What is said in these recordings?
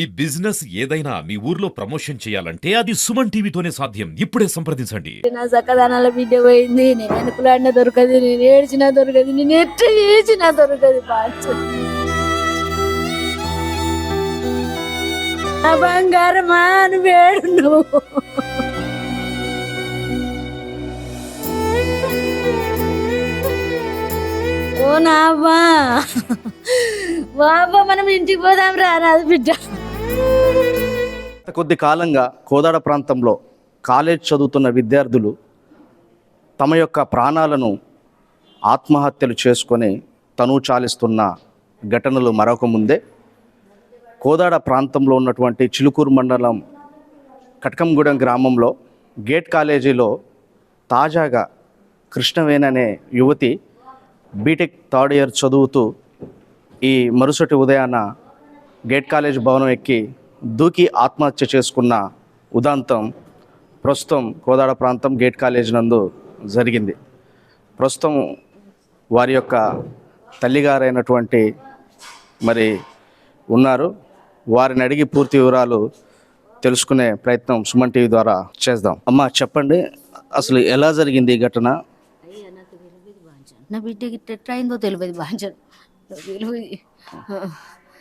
ఈ బిజినెస్ ఏదైనా మీ ఊర్లో ప్రమోషన్ చేయాలంటే అది సుమన్ టీవీతోనే సాధ్యం. ఇప్పుడే సంప్రదించండి. నా సక్కదనాల బిడ్డ పోయింది. నేను వెనుకలాడినా దొరకదు, నేను ఏడ్చినా దొరకదు, నేను ఎట్ట చేసినా దొరకదు. నా బంగారమా నువ్వేడు నువ్వు. ఓ నావ్వా బాబా, మనం ఇంటికి పోదాం రా నాది బిడ్డ. కొద్ది కాలంగా కోదాడ ప్రాంతంలో కాలేజ్ చదువుతున్న విద్యార్థులు తమ యొక్క ప్రాణాలను ఆత్మహత్యలు చేసుకొని తనువు చాలిస్తున్న ఘటనలు మరొక ముందే కోదాడ ప్రాంతంలో ఉన్నటువంటి చిలుకూరు మండలం కటకంగూడెం గ్రామంలో గేట్ కాలేజీలో తాజాగా కృష్ణవేణి అనే యువతి బీటెక్ థర్డ్ ఇయర్ చదువుతూ ఈ మరుసటి ఉదయాన గేట్ కాలేజ్ భవనం ఎక్కి దూకి ఆత్మహత్య చేసుకున్న ఉదాంతం ప్రస్తుతం కోదాడ ప్రాంతం గేట్ కాలేజ్ నందు జరిగింది. ప్రస్తుతం వారి యొక్క తల్లిగారైనటువంటి మరి ఉన్నారు. వారిని అడిగి పూర్తి వివరాలు తెలుసుకునే ప్రయత్నం సుమన్ టీవీ ద్వారా చేద్దాం. అమ్మ చెప్పండి, అసలు ఎలా జరిగింది ఈ ఘటన? నా బిడ్డకి ఎట్లా అయిందో తెలియదు. బాంచన్ తెలియదు.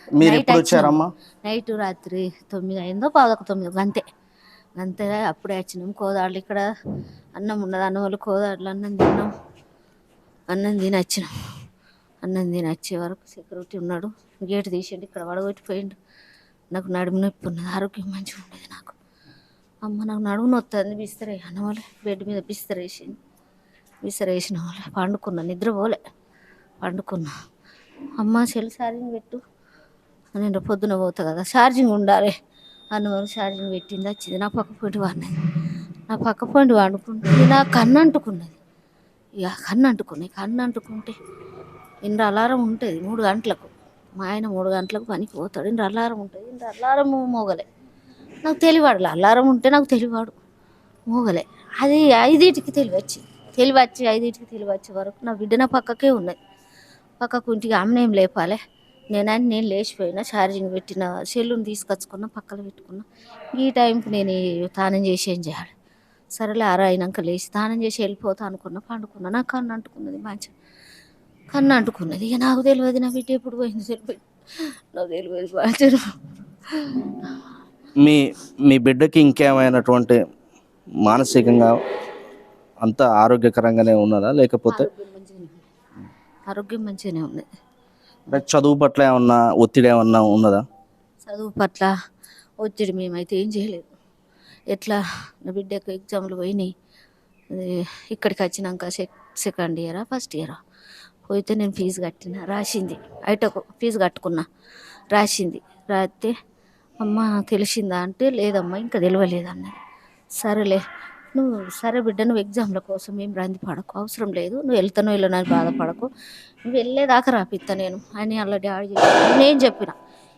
మీరు ఎప్పుడు వచ్చారమ్మా? నైట్ రాత్రి 9 అయిందో 9 అంతే. అంతే అప్పుడే వచ్చినాం కోదాడలు. ఇక్కడ అన్నం ఉన్నది, అన్నం వాళ్ళు కోదాడలు అన్నం తిన్నాం. అన్నం తిని వచ్చినాం. అన్నం తిని వచ్చే వరకు సెక్యూరిటీ ఉన్నాడు, గేట్ తీసిండు, ఇక్కడ వడగొట్టిపోయిండు. నాకు నడుము నొప్పి ఉన్నది, ఆరోగ్యం మంచిగా ఉండేది నాకు. అమ్మ నాకు నడుము నొస్తుంది, బిస్తరే అన్న వాళ్ళే బెడ్ మీద బిస్తరేసింది. బిస్తరేసిన వాళ్ళే పండుకున్నా, నిద్రపోలే పండుకున్నా. అమ్మ సెల్ ఛార్జింగ్ పెట్టు, నేను పొద్దున పోతా కదా, ఛార్జింగ్ ఉండాలి అన్నవాళ్ళు ఛార్జింగ్ పెట్టింది. వచ్చింది నా పక్క పొంటి వాడినది. నా పక్క పొంటి వండుకుంటే నా కన్ను అంటుకున్నది. ఇక కన్ను అంటుకుంటే ఇంత అలారం ఉంటుంది 3 గంటలకు. మా ఆయన 3 గంటలకు పనికి పోతాడు. ఇంత అలారం ఉంటుంది. ఇంత అలారం మోగలే. నాకు తెలివాడు, అలారం ఉంటే నాకు తెలివాడు, మోగలే. అది 5కి తెలివచ్చి 5కి వచ్చే వరకు నా బిడ్డ నా పక్కకే ఉన్నది. పక్కకు ఇంటికి అమ్మనేం లేపాలి. నేను లేచిపోయినా, ఛార్జింగ్ పెట్టిన సెల్లుని తీసుకొచ్చుకున్నా, పక్కన పెట్టుకున్నా. ఈ టైంకి నేను తానం చేసి ఏం చేయాలి? సరేలే అయినాక లేచి తానం చేసి వెళ్ళిపోతా అనుకున్నా, పండుకున్నా. నాకు కన్ను అంటుకున్నది, మంచి కన్ను అంటుకున్నది. ఇక నాకు తెలియదు నా బిడ్డ ఎప్పుడు పోయింది, తెలియదు, నాకు తెలియదు. మంచి మీ బిడ్డకి ఇంకేమైనటువంటి మానసికంగా అంతా ఆరోగ్యకరంగానే ఉన్నదా, లేకపోతే ఆరోగ్యం మంచిగానే ఉంది? చదువు పట్ల ఏమన్నా ఒత్తిడి ఏమన్నా ఉన్నదా? చదువు పట్ల ఒత్తిడి మేమైతే ఏం చేయలేదు. ఎట్లా నా బిడ్డకు ఎగ్జామ్లు పోయినాయి. ఇక్కడికి వచ్చినాక సెకండ్ ఇయరా ఫస్ట్ ఇయరా పోతే నేను ఫీజు కట్టిన, రాసింది. ఐటకు ఫీజు కట్టుకున్నా, రాసింది. రాస్తే అమ్మ తెలిసిందా అంటే లేదమ్మా ఇంకా తెలియలేదన్నది. సరేలే నువ్వు సరే బిడ్డ, నువ్వు ఎగ్జామ్ల కోసం ఏం రంది పడకు, అవసరం లేదు, నువ్వు వెళ్తానో వెళ్ళనని బాధపడకు, నువ్వు వెళ్ళేదాకా రాపిస్తా నేను అని అలా డాడీ చెప్పి నేను చెప్పిన.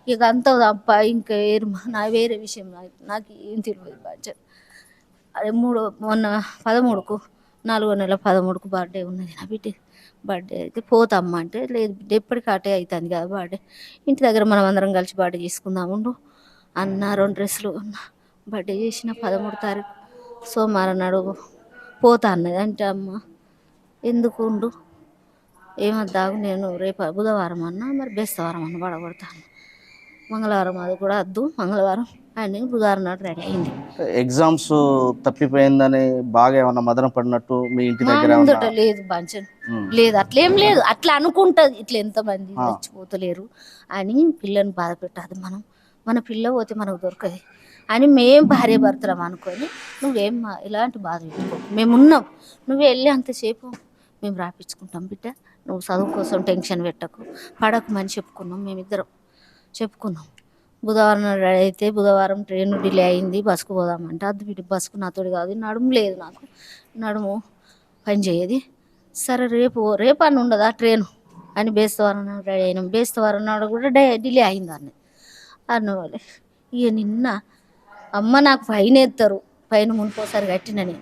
ఇక అంత తప్ప ఇంకా నా వేరే విషయం నాకు ఏం తెలియదు. బాధ్యత అదే మొన్న 13కు 4వ నెల 13కు బర్త్డే ఉన్నది నా బిడ్డ. బర్త్డే అయితే పోతామ్మా అంటే లేదు బిడ్డ, ఎప్పటికీ అటే అవుతుంది కదా బర్త్డే, ఇంటి దగ్గర మనం అందరం కలిసి బర్త్డే చేసుకుందాము అన్న. 2 డ్రెస్సులు ఉన్నా. బర్త్డే చేసిన 13 తారీఖు సోమవారం నాడు పోతా అన్నది. అంటే అమ్మ ఎందుకు ఉండు, ఏమద్దాగు, నేను రేపు బుధవారం అన్నా, మరి బేస్తవారం అన్న పడగొడతాను, మంగళవారం అది కూడా వద్దు, మంగళవారం అని బుధవారం నాడు రెడీ అయింది. ఎగ్జామ్స్ తప్పిపోయిందని బాగా ఏమన్నా మదన పడినట్టు మీ ఇంటి దగ్గర లేదు బంచన్ లేదు, అట్లేం లేదు. అట్లా అనుకుంటుంది, ఇట్లా ఎంతమంది చచ్చిపోతలేరు అని పిల్లని బాధ పెట్టదు. మన పిల్ల పోతే మనకు దొరకదు అని మేం భార్య భర్తలం అనుకొని, నువ్వేం ఇలాంటి బాధ పెట్టుకో, మేమున్నాం, నువ్వు వెళ్ళి అంతసేపు మేము రాపించుకుంటాం బిడ్డ, నువ్వు చదువు కోసం టెన్షన్ పెట్టకు, పడకు అని చెప్పుకున్నాం. మేమిద్దరం చెప్పుకున్నాం. బుధవారం రెడీ అయితే బుధవారం ట్రైన్ డిలే అయింది, బస్సుకు పోదామంటే అది బిడ్డ బస్సుకు నాతోటి కాదు, నడుము లేదు నాకు, నడుము పని చేయది. సరే రేపు అని ఉండదా ట్రైను అని బేస్తవారం రెడీ అయినాం. బేస్తవారం నాడు కూడా డిలే అయింది అన్నవాళ్ళే. ఇక నిన్న అమ్మ నాకు ఫైన్ ఎత్తారు, పైన మునిపోసారి కట్టిన, నేను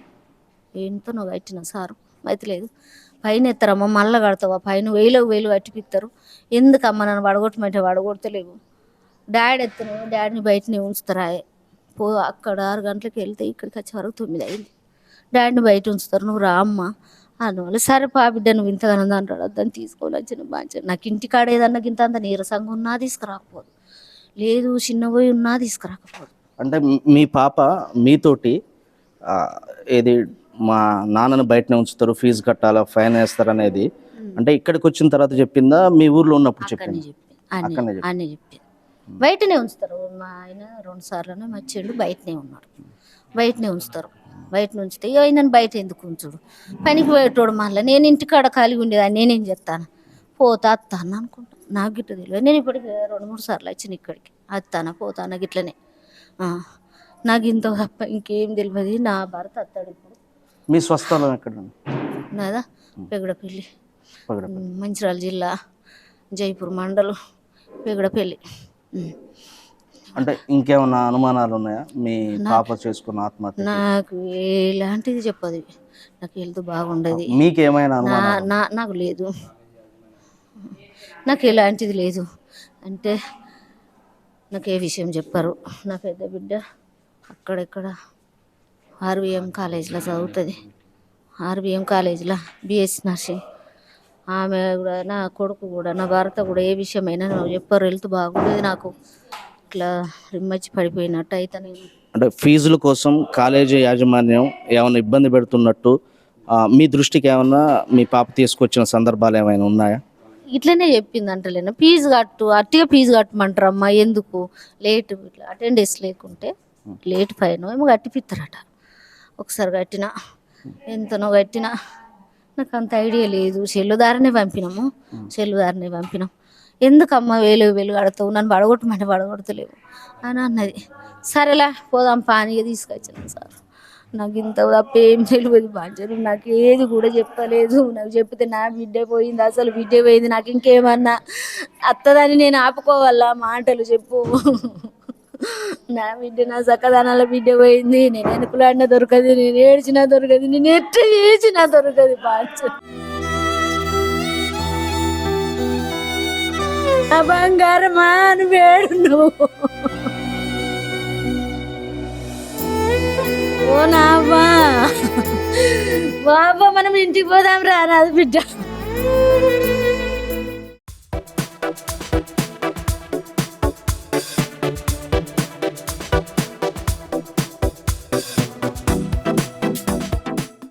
ఏంటో నువ్వు కట్టిన సారు అయితే లేదు, ఫైన్ ఎత్తారమ్మ మళ్ళీ కడతావా, ఫైన్ 1000 కట్టిపిస్తారు, ఎందుకమ్మ నన్ను వడగొట్టమంటే వడగొడతలేవు డాడీ ఎత్తను డాడీని బయటనే ఉంచుతారా అక్కడ 6 గంటలకు వెళ్తే ఇక్కడికి వచ్చే వరకు 9 అయింది. డాడీని బయట ఉంచుతారు, నువ్వు రా అమ్మ అందువల్ల. సరే పా బిడ్డ నువ్వు ఇంతగానో అంటాడు, దాన్ని తీసుకొని వచ్చిన బాగా. నాకు ఇంటికాడ ఏదన్నా ఇంత అంత నీరసంగా ఉన్నా తీసుకురాకపోదు, లేదు చిన్న పోయి ఉన్నా తీసుకురాకపోదు. అంటే మీ పాప మీతోటి ఏది మా నాన్నను బయటనే ఉంచుతారు, ఫీజు కట్టాలా, ఫైన్ వేస్తారు అనేది అంటే ఇక్కడికి వచ్చిన తర్వాత చెప్పిందా, మీ ఊర్లో ఉన్నప్పుడు చెప్పింది? అన్నీ చెప్పి బయటనే ఉంచుతారు. మా ఆయన 2 సార్లు వచ్చిండు, బయటనే ఉన్నాడు, బయటనే ఉంచుతారు. బయట ఉంచితే ఆయనను బయట ఎందుకు ఉంచుడు, పనికి పోయేటోడు. మళ్ళీ నేను ఇంటికాడ ఖాళీగా ఉండేదాన్ని, నేనేం చెప్తాను, పోతా అత్తాను అనుకుంటా. నాకు గిట్ట తెలియదు, నేను ఇప్పటికి 2-3 సార్లు వచ్చిన ఇక్కడికి, అత్తానా పోతానా గిట్లనే. నాకు ఇంత తప్ప ఇంకేం తెలియదు. నా భర్త అత్తాడు. ఇప్పుడు మీ స్వస్థలం ఎక్కడ? నాదా పెగడపల్లి, మంచిర్యాల జిల్లా, జైపూర్ మండలం, పెగడపల్లి. అంటే ఇంకేమన్నా అనుమానాలు ఉన్నాయా మీ పాప చేసుకున్న ఆత్మహత్య? నాకు ఎలాంటిది చెప్పదు, నాకు హెల్త్ బాగుండదు. మీకేమైనా నాకు లేదు, నాకు ఎలాంటిది లేదు. అంటే నాకు ఏ విషయం చెప్పరు. నా పెద్ద బిడ్డ అక్కడెక్కడ ఆర్వీఎం కాలేజీలో చదువుతుంది, ఆర్వీఎం కాలేజీలో బిఎస్సి నర్సింగ్. ఆమె కూడా, నా కొడుకు కూడా, నా భర్త కూడా ఏ విషయమైనా నాకు చెప్పరు. హెల్త్ బాగుండేది, నాకు ఇట్లా రిమ్మచ్చి పడిపోయినట్టు అయితే. నేను అంటే ఫీజుల కోసం కాలేజీ యాజమాన్యం ఏమైనా ఇబ్బంది పెడుతున్నట్టు మీ దృష్టికి ఏమన్నా మీ పాప తీసుకొచ్చిన సందర్భాలు ఏమైనా ఉన్నాయా? ఇట్లనే చెప్పింది అంటలేనా, ఫీజు కట్టు, అట్టిగా ఫీజు కట్టమంటారమ్మా, ఎందుకు లేట్ ఇట్లా అటెండెన్స్ లేకుంటే లేట్ ఫైన్ ఏమో కట్టిపిస్తారట. ఒకసారి కట్టినా, ఎంతనో కట్టినా, నాకు అంత ఐడియా లేదు. సెల్లుదారనే పంపినాము, సెల్లుదారనే పంపినాం. ఎందుకమ్మా వేలు కడతావు, నన్ను పడగొట్టమంటే పడగొడతలేవు అని అన్నది. సరేలా పోదాం పానీగా తీసుకొచ్చాను సార్. నాకు ఇంత తప్ప ఏం తెలియదు బాధ్యత, నాకు ఏది కూడా చెప్పలేదు. నాకు చెప్తే నా బిడ్డ పోయింది, అసలు బిడ్డ పోయింది, నాకు ఇంకేమన్నా అత్తదని నేను ఆపుకోవాలా మాటలు చెప్పు. నా బిడ్డ, నా చక్కదనాల బిడ్డ పోయింది, నేను వెనుకలాడినా దొరకదు, నేను ఏడ్చినా దొరకదు, నేను ఎట్ట చేసినా దొరకదు బాధ్యత. నా బంగారమా అని వేడు నువ్వు. ఓ నాబా బాబా మనం ఇంటికి పోదాం రా నాది బిడ్డ.